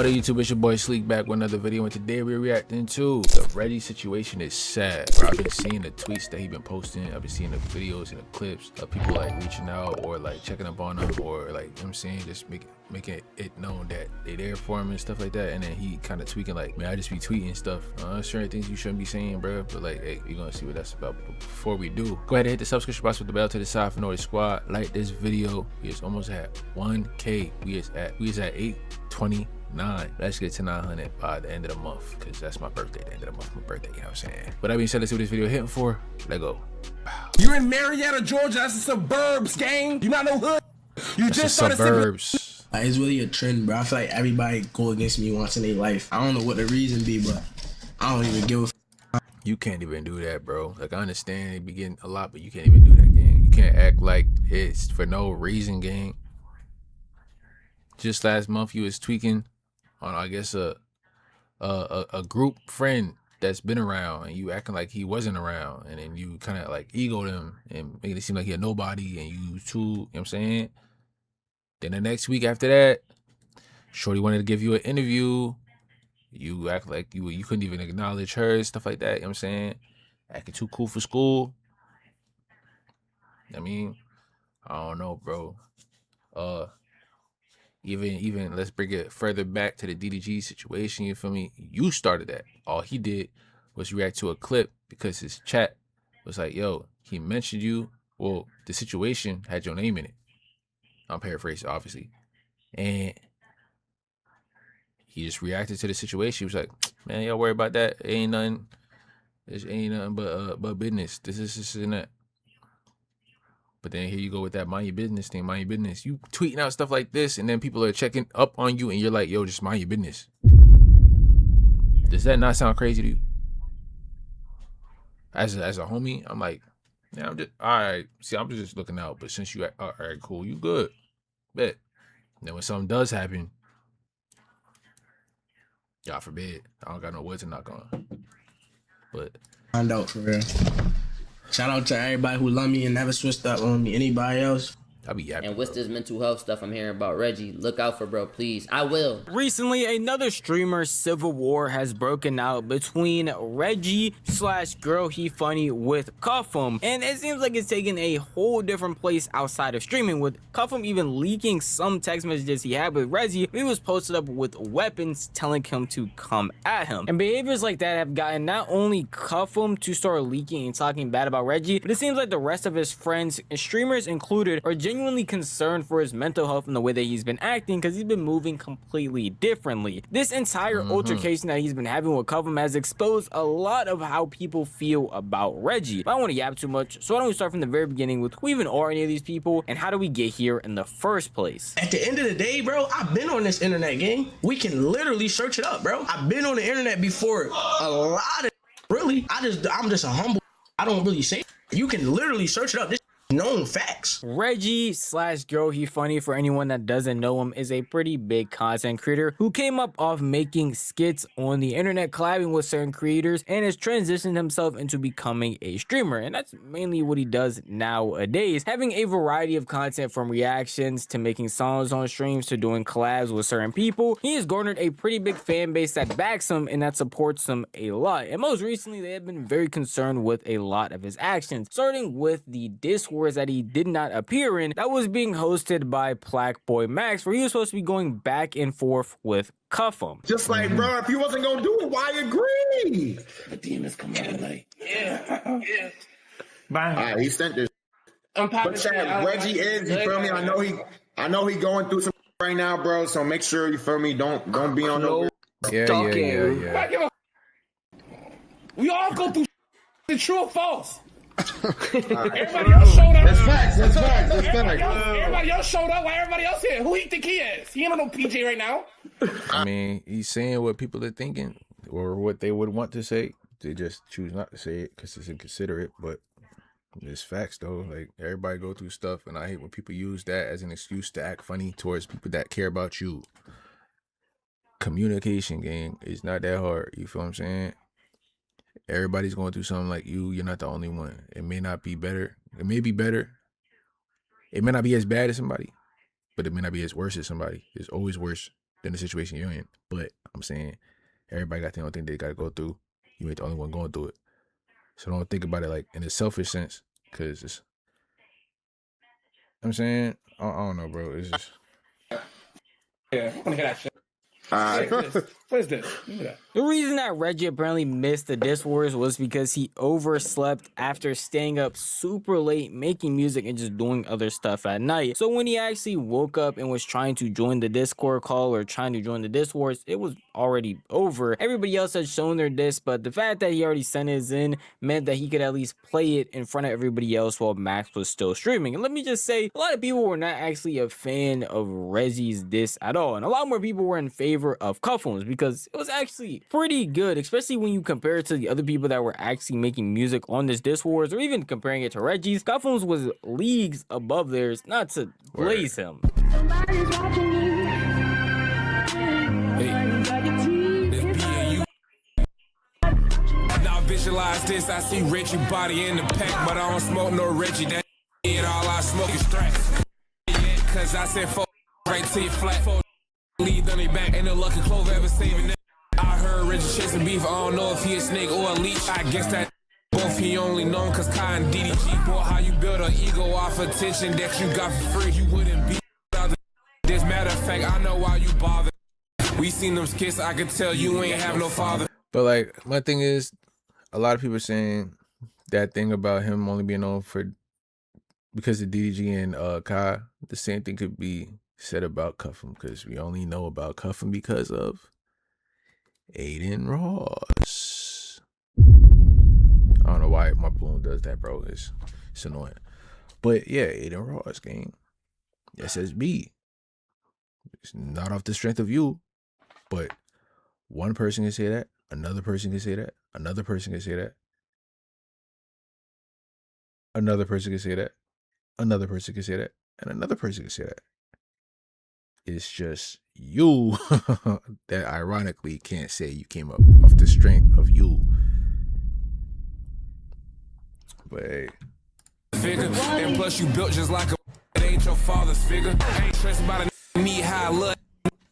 What up, YouTube? It's your boy Sleek back with another video, and today we're reacting to the Reggie Situation Is Sad. Bro, I've been seeing the tweets that he been posting. I've been seeing the videos and the clips of people like reaching out or like checking up on him, or like, you know what I'm saying, just making it known that they there for him and stuff like that. And then he kind of tweaking like, man, I just be tweeting stuff. Certain things you shouldn't be saying, bro. But like, hey, we're gonna see what that's about. But before we do, go ahead and hit the subscription box with the bell to the side for Noise Squad. Like this video. We is almost at 1K. We is at 829. Let's get to 900 by the end of the month, because that's my birthday. The end of the month, my birthday, you know what I'm saying? But that being said, let's see what this video hitting for. Let go. You're in Marietta, Georgia. That's the suburbs, gang. You not no hood. You That's just the started suburbs. It's really a trend, bro. I feel like everybody go against me once in their life. I don't know what the reason be, but I don't even give a You can't even do that, bro. Like, I understand it be getting a lot, but you can't even do that, gang. You can't act like it's for no reason, gang. Just last month, you was tweaking on, I guess, a group friend that's been around, and you acting like he wasn't around, and then you kind of like egoed him and making it seem like he had nobody, and you too, you know what I'm saying? Then the next week after that, shorty wanted to give you an interview. You act like you couldn't even acknowledge her, stuff like that, you know what I'm saying? Acting too cool for school. I mean, I don't know, bro. Even let's bring it further back to the DDG situation, you feel me? You started that. All he did was react to a clip because his chat was like, yo, he mentioned you. Well, the situation had your name in it. I'm paraphrasing, obviously. And he just reacted to the situation. He was like, man, y'all worry about that. It ain't nothing. This ain't nothing but business. This and that. But then here you go with that mind your business thing, mind your business. You tweeting out stuff like this, and then people are checking up on you, and you're like, yo, just mind your business. Does that not sound crazy to you? As a homie, I'm like, yeah, I'm just, all right. See, I'm just looking out. But since you, all right, cool, you good. Bet. And then when something does happen, God forbid, I don't got no wood to knock on. But find out for real. Shout out to everybody who love me and never switched up on me. Anybody else? I be yapping. And what's this mental health stuff I'm hearing about Reggie? Look out for bro, please. I will. Recently, another streamer civil war has broken out between Reggie / girl he funny with Cuff'em, and it seems like it's taking a whole different place outside of streaming, with Cuff'em even leaking some text messages he had with Reggie. He was posted up with weapons telling him to come at him, and behaviors like that have gotten not only Cuff'em to start leaking and talking bad about Reggie, but it seems like the rest of his friends and streamers included are genuinely concerned for his mental health and the way that he's been acting, because he's been moving completely differently. This entire altercation that he's been having with Cuff'em has exposed a lot of how people feel about Reggie. But I don't want to yap too much, so why don't we start from the very beginning with who even are any of these people and how do we get here in the first place? At the end of the day, bro, I've been on this internet game. We can literally search it up, bro. I've been on the internet before. A lot of really. I'm just a humble. I don't really say. You can literally search it up. This known facts. Reggie / girl he funny, for anyone that doesn't know him, is a pretty big content creator who came up off making skits on the internet, collabing with certain creators, and has transitioned himself into becoming a streamer. And that's mainly what he does nowadays, having a variety of content from reactions to making songs on streams to doing collabs with certain people. He has garnered a pretty big fan base that backs him and that supports him a lot. And most recently, they have been very concerned with a lot of his actions, starting with the Discord that he did not appear in that was being hosted by Black Boy Max, where he was supposed to be going back and forth with Cuff'em. Just like, bro, if you wasn't gonna do it, why agree? The demons come out like, yeah. Bye. All right, he sent this. But Chad, Reggie is, you feel me? I know he going through some right now, bro. So make sure, you feel me, don't be on no. Yeah. We all go through the true or false. Everybody else showed up. That's facts. Everybody else showed up. Why everybody else here? Who he think he is? He ain't on no PJ right now. I mean, he's saying what people are thinking or what they would want to say. They just choose not to say it because it's inconsiderate, but it's facts though. Like, everybody go through stuff, and I hate when people use that as an excuse to act funny towards people that care about you. Communication, gang, is not that hard. You feel what I'm saying? Everybody's going through something like you. You're not the only one. It may not be better. It may be better. It may not be as bad as somebody, but it may not be as worse as somebody. It's always worse than the situation you're in. But I'm saying everybody got their own thing they got to go through. You ain't the only one going through it. So don't think about it like in a selfish sense, because it's, I'm saying, I don't know, bro. It's just. Yeah, I want to hear that shit. All What is right. this? What is this? Look at that. The reason that Reggie apparently missed the Diss Wars was because he overslept after staying up super late making music and just doing other stuff at night. So when he actually woke up and was trying to join the Discord call or trying to join the Diss Wars, it was already over. Everybody else had shown their diss, but the fact that he already sent his in meant that he could at least play it in front of everybody else while Max was still streaming. And let me just say, a lot of people were not actually a fan of Reggie's diss at all, and a lot more people were in favor of Cufflin's because it was actually pretty good, especially when you compare it to the other people that were actually making music on this Diss Wars, or even comparing it to Reggie's. Cufflin's was leagues above theirs, not to blaze him. Somebody's watching you. Now visualize this, I see Reggie body in the pack, but I don't smoke no Reggie. That it all I smoke is stress. Cause I said FOR right to your flat. Lead on their back, ain't no lucky clover ever saving that. I heard Reggie chasing beef, I don't know if he a snake or a leech. I guess that both he only known cause Kai and DDG. Boy, how you build an ego off attention that you got for free, you wouldn't be without this. Matter of fact, I know why you bother. We seen them skits, I could tell you ain't have no father. But like, my thing is, a lot of people saying that thing about him only being known for because of DDG and Kai. The same thing could be said about Cuffham, because we only know about Cuffham because of Aiden Ross. I don't know why my balloon does that, bro. It's annoying. But yeah, Aiden Ross, gang. SSB. It's not off the strength of you, but one person can say that, another person can say that, another person can say that, another person can say that, another person can say that, and another person can say that. It's just you that ironically can't say you came up off the strength of you. But hey. Figure, and plus you built just like a it ain't your father's figure. I ain't stressed about a me high look.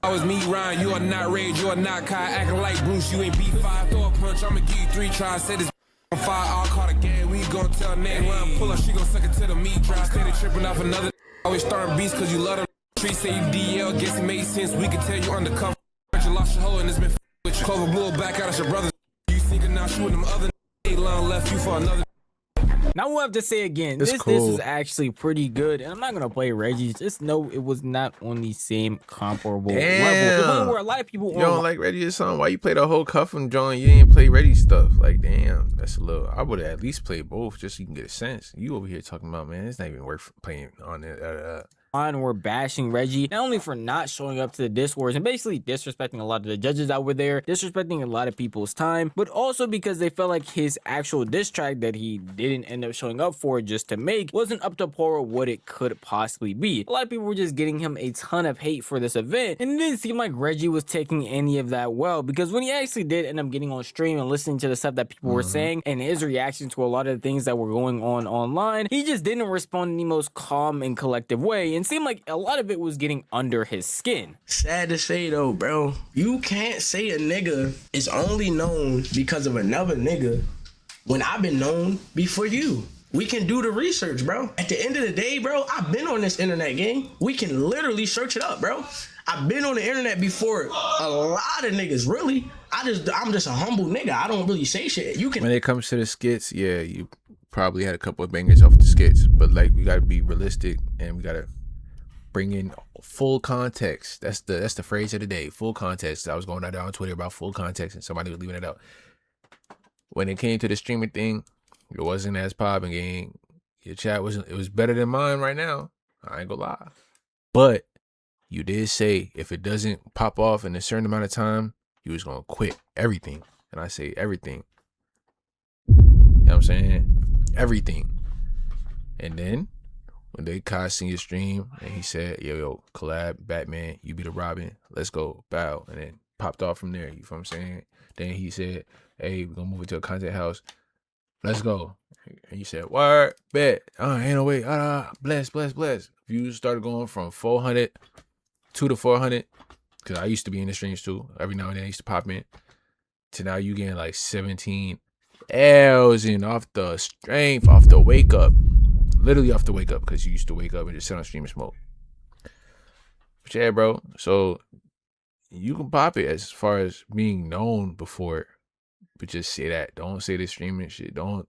I was me, Ryan, you are not Rage, you are not Kai. Acting like Bruce, you ain't B5. Throw a punch, I'ma give you 3 tries. Say this on fire, I'll call the game. We gon' tell Nate Line, pull up, she gon' suck it to the meat dry. Steady tripping off another. Always starting beats cause you love them. Tree say you DL, guess it made sense. We can tell you undercover. You lost your hoe and it's been with you. Clover blew back out at your brother. You thinking now shooting them other line left you for another. Now we'll have to say again, It's this cool. is actually pretty good, and I'm not gonna play Reggie's. Just know it was not on the same comparable level. The one where a lot of people You don't like Reggie or something? Why you play the whole Cuffham joint? You didn't play Reggie stuff. Like, damn, that's a little. I would have at least played both just so you can get a sense. You over here talking about, man, it's not even worth playing on it. were bashing Reggie, not only for not showing up to the Diss Wars and basically disrespecting a lot of the judges that were there, disrespecting a lot of people's time, but also because they felt like his actual diss track that he didn't end up showing up for just to make wasn't up to par with what it could possibly be. A lot of people were just getting him a ton of hate for this event, and it didn't seem like Reggie was taking any of that well, because when he actually did end up getting on stream and listening to the stuff that people were saying and his reaction to a lot of the things that were going on online, he just didn't respond in the most calm and collective way, and seemed like a lot of it was getting under his skin. Sad to say though, bro, you can't say a nigga is only known because of another nigga when I've been known before you. We can do the research, bro. At the end of the day, bro, I've been on this internet game. We can literally search it up, bro. I've been on the internet before a lot of niggas, really. I'm just a humble nigga. I don't really say shit. You can. When it comes to the skits, yeah, you probably had a couple of bangers off the skits, but like we gotta be realistic and we gotta bring in full context. That's the phrase of the day. Full context. I was going out there on Twitter about full context and somebody was leaving it out. When it came to the streaming thing, it wasn't as popping, gang. Your chat wasn't. It was better than mine right now. I ain't gonna lie. But you did say if it doesn't pop off in a certain amount of time, you was gonna quit everything. And I say everything. You know what I'm saying? Everything. And then when they seen your stream and he said, yo, collab, Batman, you be the Robin, let's go, bow. And then popped off from there, you feel what I'm saying? Then he said, hey, we're gonna move it to a content house. Let's go. And you said, word, bet. Ain't no way. Bless. Views started going from 400 to 400 Because I used to be in the streams too. Every now and then I used to pop in. To now you getting like 17 L's in off the strength, off the wake up. Literally off the wake up, because you used to wake up and just sit on stream and smoke. But yeah, bro. So you can pop it as far as being known before. But just say that. Don't say this streaming shit. Don't.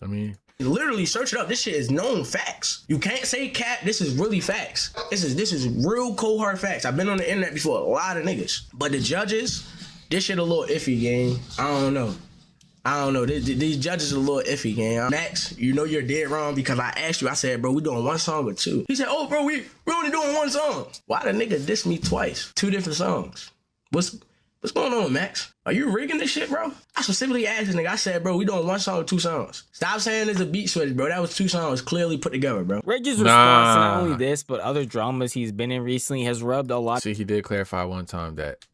I mean, literally search it up. This shit is known facts. You can't say cap. This is really facts. This is real cold hard facts. I've been on the internet before a lot of niggas, but the judges, this shit a little iffy, gang. I don't know. These judges are a little iffy, gang. Max, you know you're dead wrong because I asked you. I said, bro, we doing one song or two. He said, oh, bro, we only doing one song. Why the nigga diss me twice? 2 different songs. What's going on, Max? Are you rigging this shit, bro? I specifically asked this nigga. I said, bro, we doing one song or 2 songs. Stop saying there's a beat switch, bro. That was 2 songs clearly put together, bro. Reggie's response to not only this, but other dramas he's been in recently has rubbed a lot. See, he did clarify one time that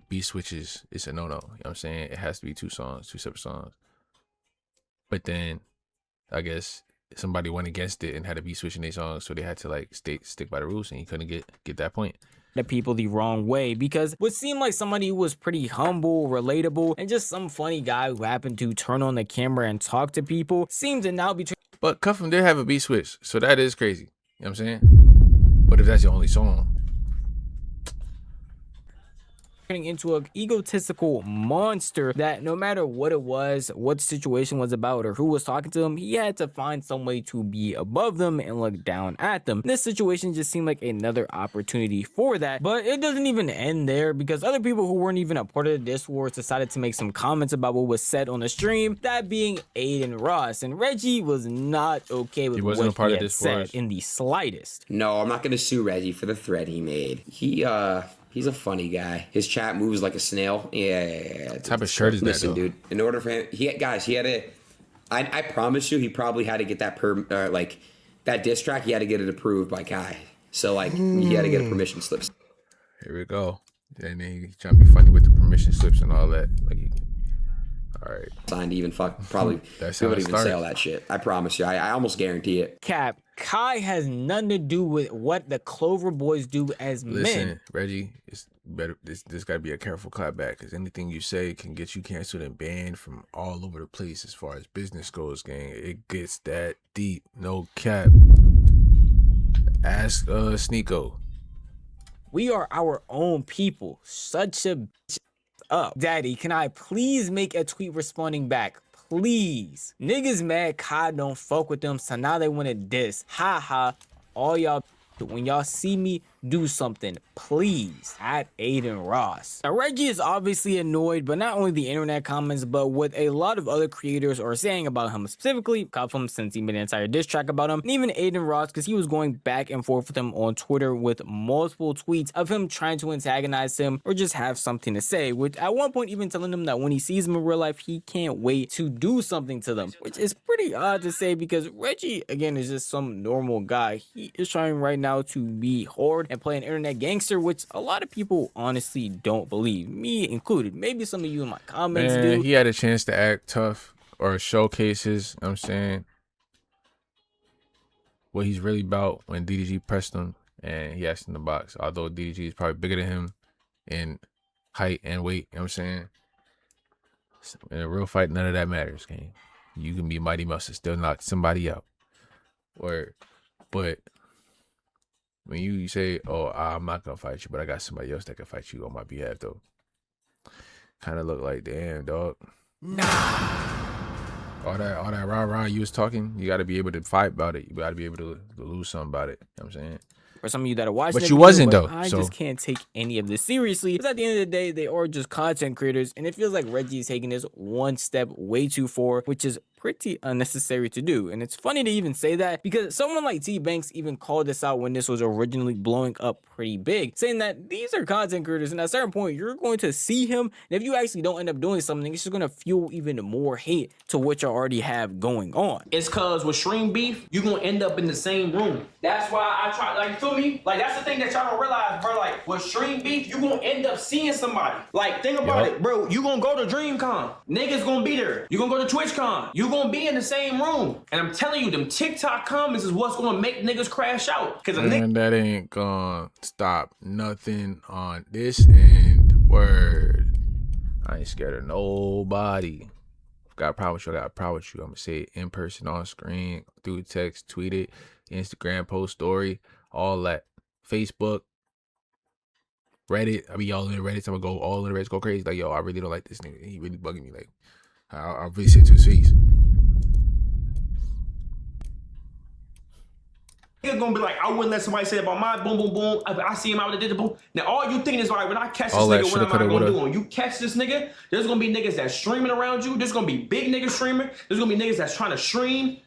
beat switches is a no-no. You know what I'm saying? It has to be 2 songs, 2 separate songs. But then, I guess somebody went against it and had a beat switch in their songs, so they had to like stick by the rules, and he couldn't get that point. The people the wrong way, because what seemed like somebody who was pretty humble, relatable, and just some funny guy who happened to turn on the camera and talk to people seemed to now be. But Cuffham did have a beat switch, so that is crazy. You know what I'm saying? But if that's your only song, turning into an egotistical monster that no matter what it was, what the situation was about, or who was talking to him, he had to find some way to be above them and look down at them. This situation just seemed like another opportunity for that, but it doesn't even end there, because other people who weren't even a part of the diss wars decided to make some comments about what was said on the stream, that being Aiden Ross, and Reggie was not okay with what he had said in the slightest. No, I'm not gonna sue Reggie for the thread he made. He's a funny guy. His chat moves like a snail. Yeah. What type of shirt is that, Listen, dude. In order for him, he had to. I promise you, he probably had to get that that diss track. He had to get it approved by Kai. So like, he had to get a permission slip. Here we go. And then he's trying to be funny with the permission slips and all that. Like, all right. Signed even probably. He wouldn't even say all that shit. I promise you. I almost guarantee it. Cap. Kai has nothing to do with what the Clover Boys do as men. Listen, Reggie, it's better. This gotta be a careful clapback, because anything you say can get you canceled and banned from all over the place as far as business goes, gang. It gets that deep. No cap. Ask Sneeko. We are our own people. Such a bitch up. Daddy, can I please make a tweet responding back? Please. Niggas mad Kai don't fuck with them, so now they want to diss. Ha ha. All y'all, when y'all see me, do something, please. At Aiden Ross. Now, Reggie is obviously annoyed, but not only the internet comments, but what a lot of other creators are saying about him, specifically Cuffham, since he made an entire diss track about him, and even Aiden Ross, because he was going back and forth with him on Twitter with multiple tweets of him trying to antagonize him or just have something to say, which at one point even telling him that when he sees him in real life, he can't wait to do something to them, which is pretty odd to say, because Reggie, again, is just some normal guy. He is trying right now to be hard and play an internet gangster, which a lot of people honestly don't believe, me included. Maybe some of you in my comments do. He had a chance to act tough or showcase his, you know what I'm saying, what he's really about when DDG pressed him and he asked him to box. Although DDG is probably bigger than him in height and weight, you know what I'm saying? In a real fight, none of that matters, gang. You can be Mighty Mouse and still knock somebody out. But when you say, oh, I'm not gonna fight you, but I got somebody else that can fight you on my behalf, though, kind of look like, damn, dog. Nah. All that rah you was talking, you got to be able to fight about it. You got to be able to lose something about it. You know what I'm saying? For some of you that are watching, but you wasn't though. I just can't take any of this seriously, because at the end of the day, they are just content creators, and it feels like Reggie is taking this one step way too far, which is pretty unnecessary to do. And it's funny to even say that, because someone like T Banks even called this out when this was originally blowing up pretty big, saying that these are content creators, and at a certain point you're going to see him, and if you actually don't end up doing something, it's just going to fuel even more hate to what you already have going on. It's cause with stream beef, you're gonna end up in the same room. That's why I try, like, feel me? Like, that's the thing that y'all don't realize, bro. Like, with stream beef, you're gonna end up seeing somebody. Like, think about it, bro. You gonna go to DreamCon, niggas gonna be there. You gonna go to TwitchCon, you You gonna be in the same room. And I'm telling you, them TikTok comments is what's gonna make niggas crash out. Cause man, that ain't gonna stop nothing on this end. Word. I ain't scared of nobody. Got a problem with you, I got a problem with you. I'm gonna say it in person, on screen, through text, tweet it, Instagram, post story, all that. Facebook, Reddit. I be all in the Reddit. I'm gonna go all in the Reddit, go crazy. Like, yo, I really don't like this nigga. He really bugging me. Like, I'll really say it to his face. Nigga gonna be like, I wouldn't let somebody say about my boom, boom, boom. I see him out with the boom. Now, all you thinking is, like, when I catch this nigga, what am I gonna do? When you catch this nigga, there's gonna be niggas that's streaming around you. There's gonna be big niggas streaming. There's gonna be niggas that's trying to streaming.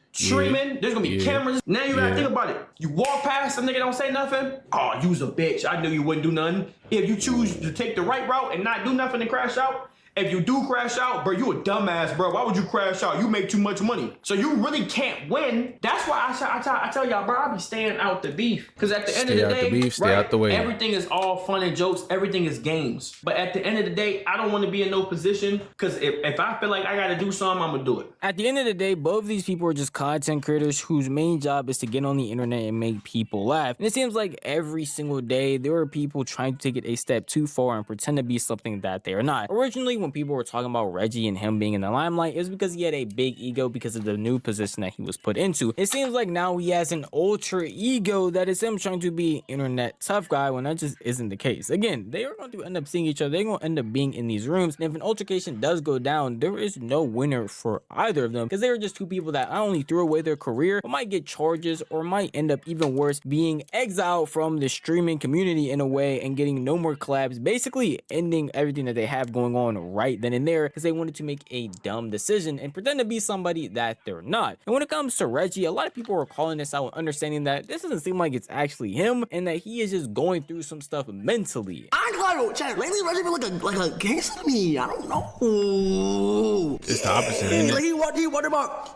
There's gonna be cameras. Now you gotta think about it. You walk past the nigga, don't say nothing. Oh, you's a bitch. I knew you wouldn't do nothing. If you choose to take the right route and not do nothing and crash out, if you do crash out, bro, you a dumbass, bro. Why would you crash out? You make too much money. So you really can't win. That's why I tell y'all, bro, I be staying out the beef. Because at the end of the day, stay out the way. Everything is all fun and jokes. Everything is games. But at the end of the day, I don't want to be in no position. Because if I feel like I got to do something, I'm going to do it. At the end of the day, both of these people are just content creators whose main job is to get on the internet and make people laugh. And it seems like every single day, there are people trying to take it a step too far and pretend to be something that they are not. Originally, when people were talking about Reggie and him being in the limelight, it was because he had a big ego because of the new position that he was put into. It seems like now he has an ultra ego that is him trying to be an internet tough guy when that just isn't the case. Again, they are going to end up seeing each other. They're going to end up being in these rooms. And if an altercation does go down, there is no winner for either of them because they are just two people that not only threw away their career, but might get charges or might end up even worse, being exiled from the streaming community in a way and getting no more collabs, basically ending everything that they have going on right then and there because they wanted to make a dumb decision and pretend to be somebody that they're not. And when it comes to Reggie, a lot of people are calling this out, understanding that this doesn't seem like it's actually him and that he is just going through some stuff mentally. I ain't gonna lie, chat. Lately, Reggie been like a gangster to me. I don't know. It's the opposite, ain't it? Like he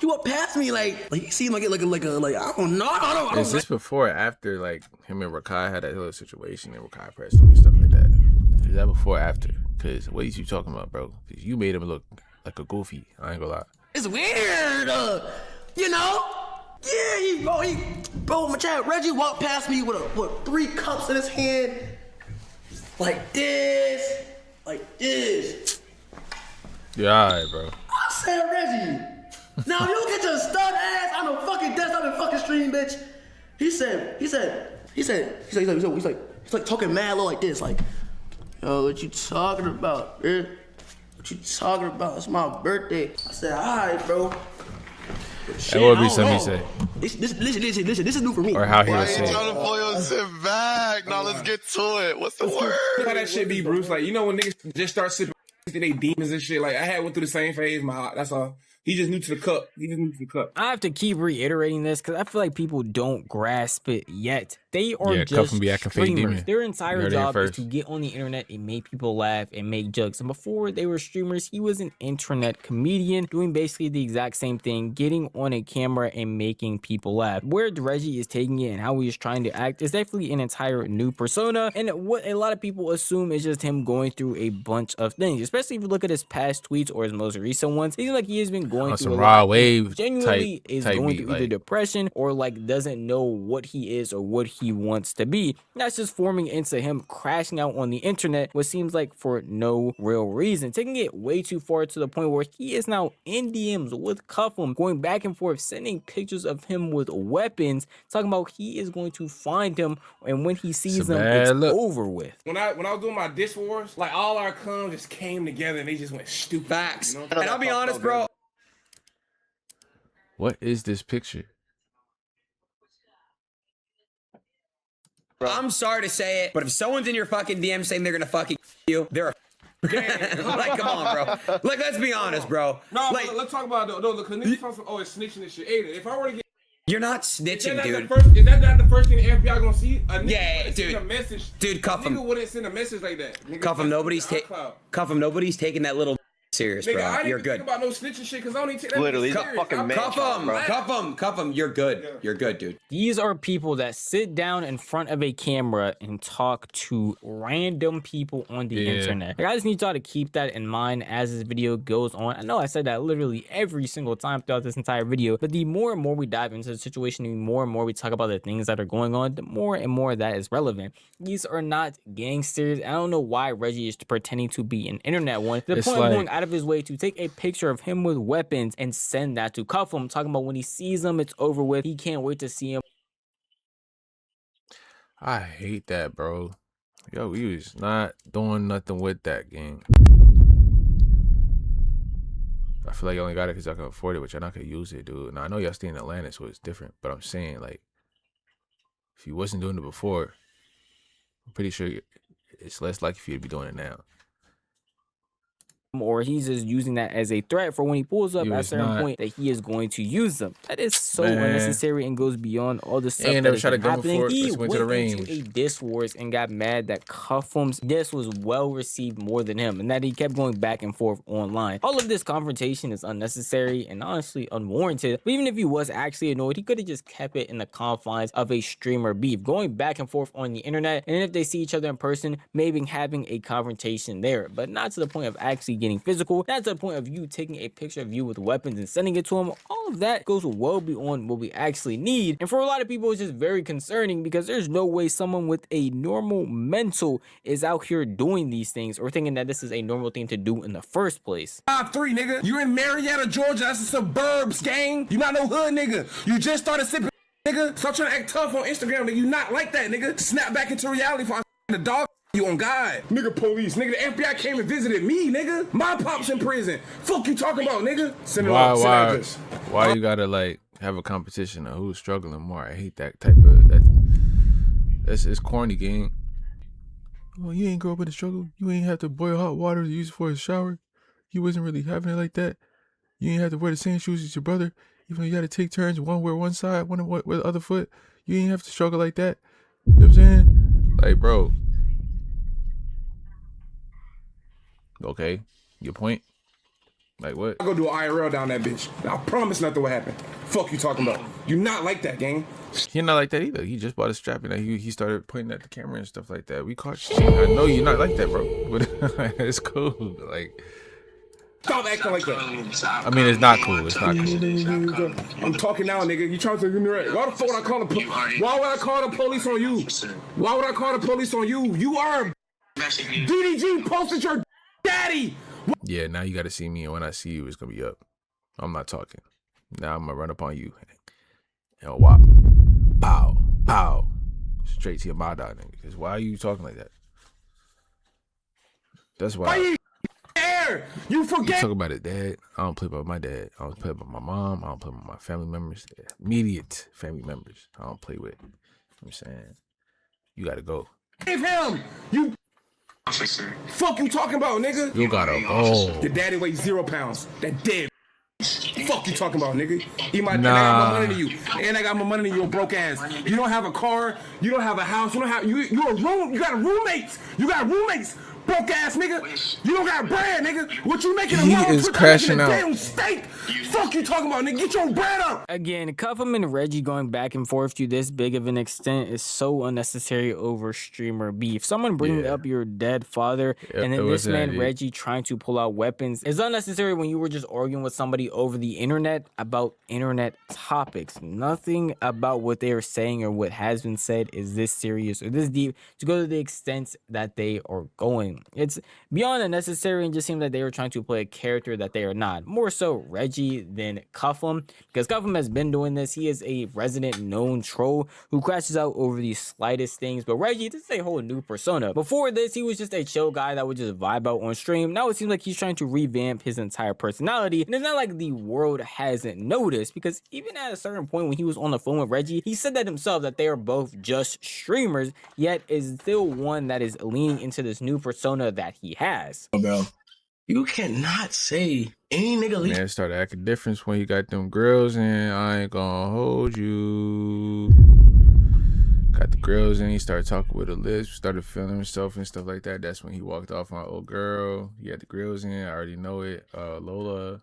walked past me like he seemed like I don't know. Is this before or after like him and Rakai had that little situation and Rakai pressed him and stuff like that? Is that before or after? Cause what are you talking about, bro? Cause you made him look like a goofy. I ain't gonna lie. It's weird, you know? Yeah, bro, my child Reggie walked past me with 3 cups in his hand, like this. Yeah, alright, bro. I said, Reggie, now you don't get your stud ass on the fucking desktop and fucking stream, bitch. He's like talking mad low like this, like, yo, what you talking about, man? What you talking about? It's my birthday. I said, all right, bro. That would be something he said. Listen, this is new for me. Or how he Why would say you it. trying to pull your shit back? Now let's get to it. What's the word? How that shit be, Bruce? Like, you know when niggas just start sipping, they demons and shit. Like, I went through the same phase. That's all. He just new to the cup. I have to keep reiterating this because I feel like people don't grasp it yet. They are just be acting fake streamers. demon. Their entire You heard it job is first. to get on the internet and make people laugh and make jokes. And before they were streamers, he was an internet comedian doing basically the exact same thing, getting on a camera and making people laugh. Where Reggie is taking it and how he is trying to act is definitely an entire new persona. And what a lot of people assume is just him going through a bunch of things, especially if you look at his past tweets or his most recent ones. It seems like he has been going through some a raw lot. wave Genuinely is type going beat, through either like depression or like doesn't know what he is or what he wants to be. That's just forming into him crashing out on the internet, what seems like for no real reason, taking it way too far to the point where he is now in DMs with Cuffham, going back and forth, sending pictures of him with weapons, talking about he is going to find him, and when he sees them, it's over with. When I was doing my diss wars, like all our clones just came together and they just went stupid. Facts. You know? And I'll be honest, bro. What is this picture? I'm sorry to say it, but if someone's in your fucking DM saying they're gonna fucking you, they're a like, come on, bro. Like, let's be honest, bro. No, like, let's talk about it. No, look, cause niggas from it's snitching and shit. Aiden, if I were to get, you're not snitching, dude. Is that not the first thing the FBI gonna see? A nigga Yeah, dude. dude. A message. Dude, cuff him. Nigga wouldn't send a message like that. Cuff him. Nobody's taking that little serious, Nigga, bro. I ain't You're even think good. about no snitching shit because I don't even take that Literally, he's a serious. fucking man. Cuff him. You're good. You're good, dude. These are people that sit down in front of a camera and talk to random people on the internet. Like, I just need y'all to keep that in mind as this video goes on. I know I said that literally every single time throughout this entire video, but the more and more we dive into the situation, the more and more we talk about the things that are going on, the more and more that is relevant. These are not gangsters. I don't know why Reggie is pretending to be an internet one. The point of going out of his way to take a picture of him with weapons and send that to cuff him, talking about when he sees them, it's over with. He can't wait to see him. I hate that, bro. Yo, we was not doing nothing with that game. I feel like you only got it because I can afford it, which I not gonna use it, dude. Now I know y'all stay in Atlanta, so it's different. But I'm saying, like, if you wasn't doing it before, I'm pretty sure it's less likely for you to be doing it now. Or he's just using that as a threat for when he pulls up at a certain point that he is going to use them. That is so unnecessary and goes beyond all the stuff that is happening. He went into a diss wars and got mad that Cuffum's diss was well received more than him, and that he kept going back and forth online. All of this confrontation is unnecessary and honestly unwarranted. But even if he was actually annoyed, he could have just kept it in the confines of a streamer beef, going back and forth on the internet, and if they see each other in person, maybe having a confrontation there, but not to the point of actually getting physical. That's the point of you taking a picture of you with weapons and sending it to him. All of that goes well beyond what we actually need, and for a lot of people it's just very concerning because there's no way someone with a normal mental is out here doing these things or thinking that this is a normal thing to do in the first place. 5'3", nigga. You're in Marietta, Georgia. That's the suburbs, gang. You not no hood, nigga. You just started sipping, nigga. Stop trying to act tough on Instagram, nigga. You not like that, nigga. Snap back into reality for the dog. You on God. Nigga, police. Nigga, the FBI came and visited me, nigga. My pop's in prison. Fuck you talking about, nigga? Send it off. Why you gotta, like, have a competition of who's struggling more? I hate that type of... It's corny, gang. Well, you ain't grow up in the struggle. You ain't have to boil hot water to use it for a shower. You wasn't really having it like that. You ain't have to wear the same shoes as your brother. Even though you had to take turns, one wear one side, one wear the other foot. You ain't have to struggle like that. You know what I'm saying? Like, bro... Okay, your point? Like what? I go do an IRL down that bitch. I promise nothing will happen. Fuck you talking about? You not like that, gang. He not like that either. He just bought a strap and he started pointing at the camera and stuff like that. We caught you. I know you're not like that, bro. But it's cool. Like, stop acting like that. I mean, it's not cool. It's not cool. I'm talking now, nigga. You trying to get me right? Why the fuck would I call the police? Why would I call the police on you? Why would I call the police on you? You are DDG posted your daddy. Yeah, now you got to see me, and when I see you, it's gonna be up. I'm not talking. Now I'm gonna run up on you and whop, pow, pow, straight to your mouth, nigga. Because why are you talking like that? That's why. You forget. You talk about it, dad. I don't play about my dad. I don't play about my mom. I don't play with my family members, immediate family members. I don't play with. You know what I'm saying, you gotta go. Give him. You. Fuck you talking about, nigga? You gotta go. Your daddy weighs 0 pounds. That dead. Fuck you talking about, nigga? And I got more money than you. And I got more money than your broke ass. You don't have a car. You don't have a house. You don't have you a room. You got roommates. You got roommates. Broke ass nigga. You don't got bread, nigga. What you making a month? He is crashing out. Damn steak. Fuck you talking about, nigga. Get your bread up. Again, Cuffham and Reggie going back and forth to this big of an extent is so unnecessary over streamer beef. Someone bringing up your dead father and then this man Reggie trying to pull out weapons is unnecessary when you were just arguing with somebody over the internet about internet topics. Nothing about what they are saying or what has been said is this serious or this deep to go to the extent that they are going. It's beyond unnecessary and just seems that they were trying to play a character that they are not. More so Reggie than Cuffham, because Cuffham has been doing this. He is a resident known troll who crashes out over the slightest things. But Reggie, this is a whole new persona. Before this, he was just a chill guy that would just vibe out on stream. Now it seems like he's trying to revamp his entire personality. And it's not like the world hasn't noticed, because even at a certain point when he was on the phone with Reggie, he said that himself that they are both just streamers, yet is still one that is leaning into this new persona that he has. Bro, you cannot say any nigga. Man, started acting different when you got them grills, and I ain't gonna hold you. Got the grills in, he started talking with the lips, started feeling himself and stuff like that. That's when he walked off on old girl. He had the grills in, I already know it. Lola,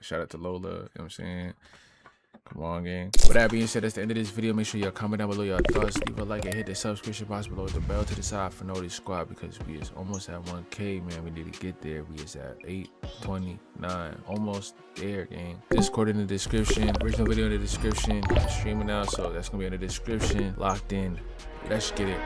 shout out to Lola, you know what I'm saying? Come on, gang. With that being said, that's the end of this video. Make sure y'all comment down below your thoughts, leave a like, and hit the subscription box below with the bell to the side for Notice Squad, because we is almost at 1K, man. We need to get there. We is at 829, almost there, gang. Discord in the description, original video in the description. I'm streaming now, so that's gonna be in the description. Locked in. Let's get it.